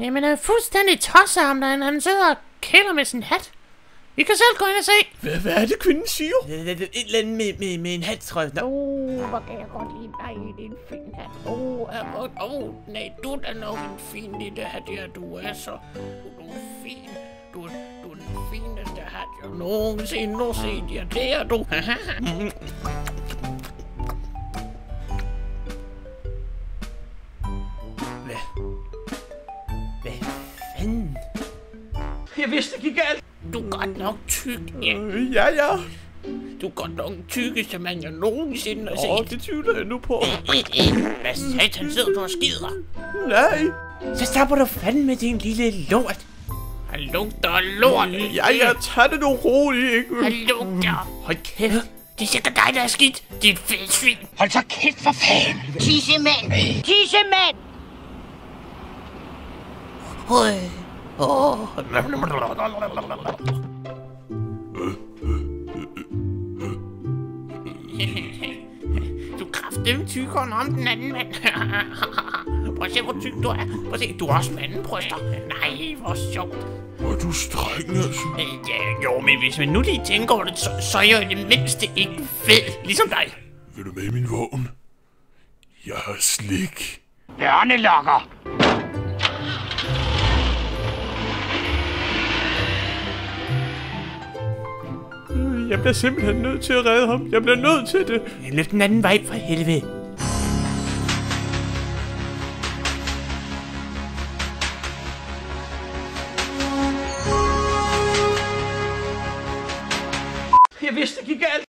Jamen, han er fuldstændig tosset ham derinde. Han sidder og kæler med sin hat. I kan selv gå ind og se. Hvad er det, kvinden siger? Et eller andet med en hat, tror jeg. Hvor kan jeg godt lide dig. Det er en fin hat. Nej, du er da nok en fin lille hat, ja. Du er så... Du er fin. Du er den fineste hat, jeg nogensinde set. Ja, det er du. Hvad fanden? Jeg vidste, det gik galt. Du er godt nok tyk, ja. Ja. Du er godt nok den tykkeste mand, jeg nogensinde har set. Det tvivler jeg nu på. Hvad satan sidder du og skider? Nej. Så stopper du fanden med din lille lort. Han lugter lort. Jeg tager det nu roligt, ikke? Han lugter. Hold kæft. Det er sikkert dig, der er skidt. Dit fede svin. Hold så kæft for fanden! Tissemand! Tissemand! Du er kraftedeme tykkere end ham den anden mand. Prøv at se, hvor tyk du er. Prøv at se, du har også mandenbryster. Nej, hvor sjovt. Hvor du streng, altså. Ja, jo, men hvis man nu lige tænker over det, så er jeg i det mindste ikke fed, ligesom dig. Vil du med i min vogn? Jeg har slik. Børnelokker! Jeg bliver simpelthen nødt til at redde ham. Jeg bliver nødt til det. Løb den anden vej for helvede. Jeg vidste, det gik galt.